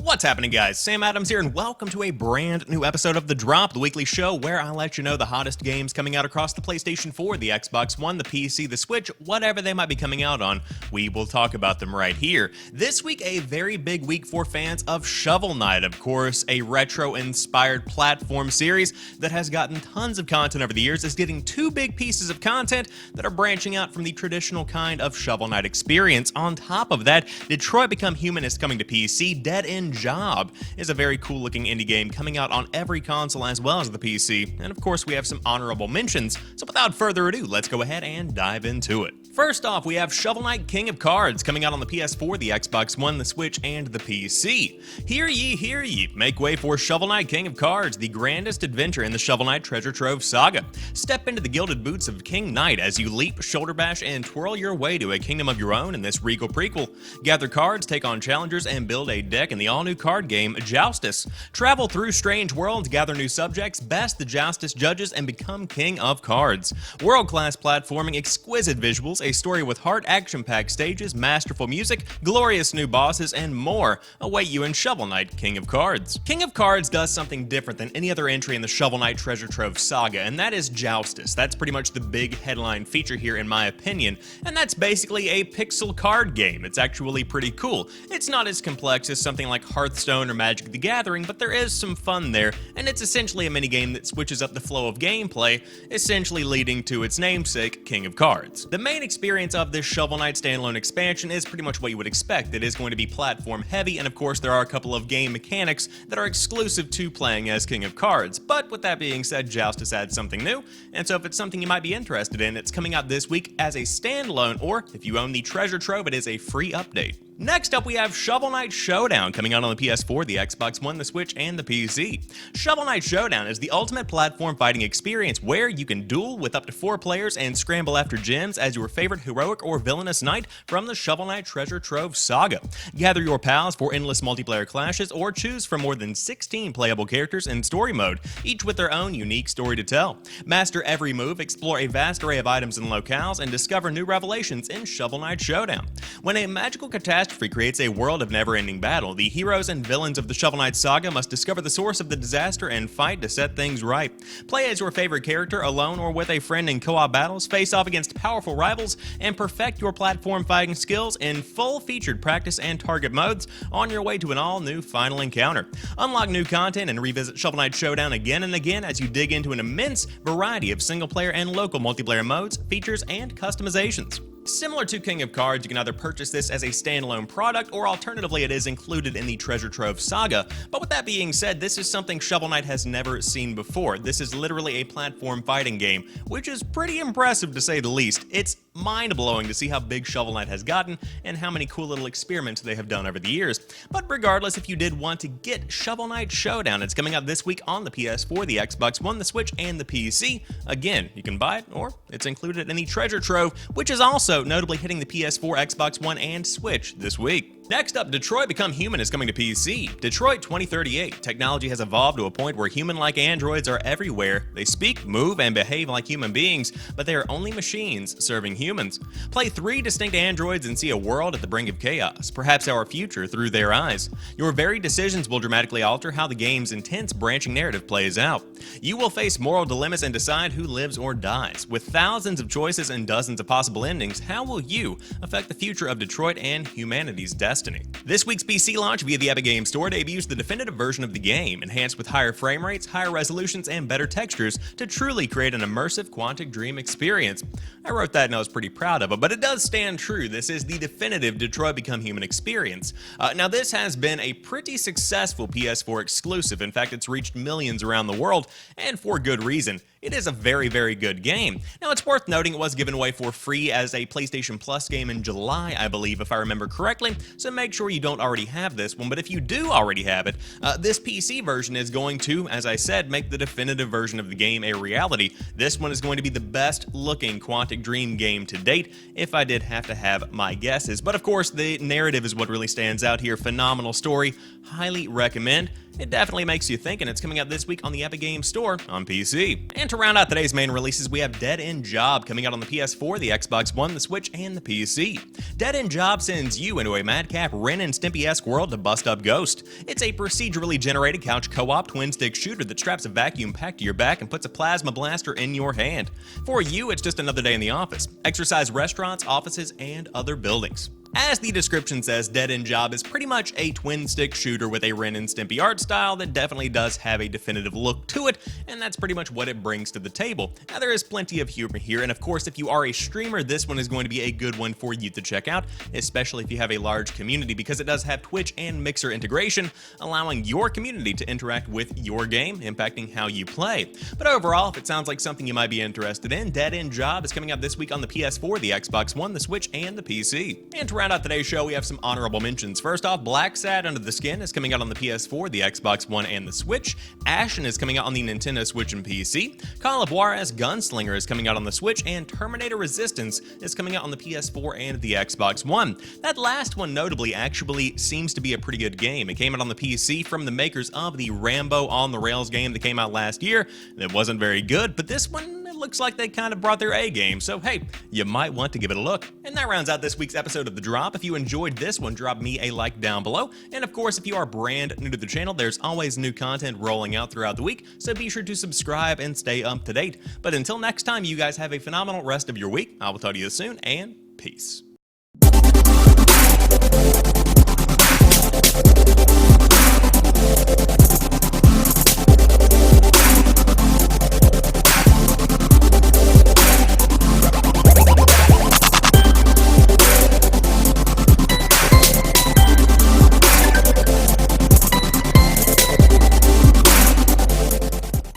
What's happening, guys? Sam Adams here, and welcome to a brand new episode of The Drop, the weekly show where I let you know the hottest games coming out across the PlayStation 4, the Xbox One, the PC, the Switch, whatever they might be coming out on. We will talk about them right here. This week, a very big week for fans of Shovel Knight, of course, a retro-inspired platform series that has gotten tons of content over the years, is getting two big pieces of content that are branching out from the traditional kind of Shovel Knight experience. On top of that, Detroit Become Human is coming to PC. Dead End Job is a very cool looking indie game coming out on every console as well as the PC. And of course, we have some honorable mentions. So without further ado, let's go ahead and dive into it. First off, we have Shovel Knight King of Cards coming out on the PS4, the Xbox One, the Switch, and the PC. Hear ye, make way for Shovel Knight King of Cards, the grandest adventure in the Shovel Knight Treasure Trove saga. Step into the gilded boots of King Knight as you leap, shoulder bash, and twirl your way to a kingdom of your own in this regal prequel. Gather cards, take on challengers, and build a deck in the all-new card game, Joustus. Travel through strange worlds, gather new subjects, best the Joustus judges, and become King of Cards. World-class platforming, exquisite visuals, a story with heart, action-packed stages, masterful music, glorious new bosses, and more await you in Shovel Knight King of Cards. King of Cards does something different than any other entry in the Shovel Knight Treasure Trove saga, and that is Joustus. That's pretty much the big headline feature here in my opinion, and that's basically a pixel card game. It's actually pretty cool. It's not as complex as something like Hearthstone or Magic the Gathering, but there is some fun there, and it's essentially a minigame that switches up the flow of gameplay, essentially leading to its namesake, King of Cards. The main experience of this Shovel Knight standalone expansion is pretty much what you would expect. It is going to be platform heavy, and of course there are a couple of game mechanics that are exclusive to playing as King of Cards. But with that being said, Joustus adds something new, and so if it's something you might be interested in, it's coming out this week as a standalone, or if you own the Treasure Trove, it is a free update. Next up, we have Shovel Knight Showdown coming out on the PS4, the Xbox One, the Switch, and the PC. Shovel Knight Showdown is the ultimate platform fighting experience where you can duel with up to 4 players and scramble after gems as your favorite heroic or villainous knight from the Shovel Knight Treasure Trove saga. Gather your pals for endless multiplayer clashes or choose from more than 16 playable characters in story mode, each with their own unique story to tell. Master every move, explore a vast array of items and locales, and discover new revelations in Shovel Knight Showdown. When a magical catastrophe creates a world of never-ending battle, the heroes and villains of the Shovel Knight saga must discover the source of the disaster and fight to set things right. Play as your favorite character, alone or with a friend in co-op battles, face off against powerful rivals, and perfect your platform fighting skills in full featured practice and target modes on your way to an all-new final encounter. Unlock new content and revisit Shovel Knight Showdown again and again as you dig into an immense variety of single-player and local multiplayer modes, features, and customizations. Similar to King of Cards, you can either purchase this as a standalone product, or alternatively it is included in the Treasure Trove saga. But with that being said, this is something Shovel Knight has never seen before. This is literally a platform fighting game, which is pretty impressive to say the least. It's mind-blowing to see how big Shovel Knight has gotten and how many cool little experiments they have done over the years. But regardless, if you did want to get Shovel Knight Showdown, it's coming out this week on the PS4, the Xbox One, the Switch, and the PC. Again, you can buy it, or it's included in the Treasure Trove, which is also notably hitting the PS4, Xbox One, and Switch this week. Next up, Detroit Become Human is coming to PC. Detroit 2038. Technology has evolved to a point where human-like androids are everywhere. They speak, move, and behave like human beings, but they are only machines serving humans. Play 3 distinct androids and see a world at the brink of chaos, perhaps our future through their eyes. Your very decisions will dramatically alter how the game's intense branching narrative plays out. You will face moral dilemmas and decide who lives or dies. With thousands of choices and dozens of possible endings, how will you affect the future of Detroit and humanity's destiny? This week's PC launch via the Epic Games Store debuts the definitive version of the game, enhanced with higher frame rates, higher resolutions, and better textures to truly create an immersive Quantic Dream experience. I wrote that and I was pretty proud of it, but it does stand true. This is the definitive Detroit Become Human experience. Now, this has been a pretty successful PS4 exclusive. In fact, it's reached millions around the world, and for good reason. It is a very, very good game. Now, it's worth noting it was given away for free as a PlayStation Plus game in July, I believe, if I remember correctly, so make sure you don't already have this one, but if you do already have it, this PC version is going to, as I said, make the definitive version of the game a reality. This one is going to be the best looking Quantic Dream game to date, if I did have to have my guesses. But of course, the narrative is what really stands out here. Phenomenal story, highly recommend. It definitely makes you think, and it's coming out this week on the Epic Games Store on PC. And to round out today's main releases, we have Dead End Job coming out on the PS4, the Xbox One, the Switch, and the PC. Dead End Job sends you into a madcap Ren and Stimpy-esque world to bust up Ghost. It's a procedurally generated couch co-op twin-stick shooter that straps a vacuum pack to your back and puts a plasma blaster in your hand. For you, it's just another day in the office. Exercise restaurants, offices, and other buildings. As the description says, Dead End Job is pretty much a twin-stick shooter with a Ren and Stimpy art style that definitely does have a definitive look to it, and that's pretty much what it brings to the table. Now, there is plenty of humor here, and of course, if you are a streamer, this one is going to be a good one for you to check out, especially if you have a large community, because it does have Twitch and Mixer integration, allowing your community to interact with your game, impacting how you play. But overall, if it sounds like something you might be interested in, Dead End Job is coming out this week on the PS4, the Xbox One, the Switch, and the PC. And to round out today's show, we have some honorable mentions. First off, Black Sad Under the Skin is coming out on the PS4, the Xbox One, and the Switch. Ashen is coming out on the Nintendo Switch and PC. Call of Juarez Gunslinger is coming out on the Switch, and Terminator Resistance is coming out on the PS4 and the Xbox One. That last one, notably, actually seems to be a pretty good game. It came out on the PC from the makers of the Rambo on the Rails game that came out last year. It wasn't very good, but this one, it looks like they kind of brought their A game, so hey, you might want to give it a look. And that rounds out this week's episode of The Drop. If you enjoyed this one, drop me a like down below. And of course, if you are brand new to the channel, there's always new content rolling out throughout the week, so be sure to subscribe and stay up to date. But until next time, you guys have a phenomenal rest of your week. I will talk to you soon, and peace.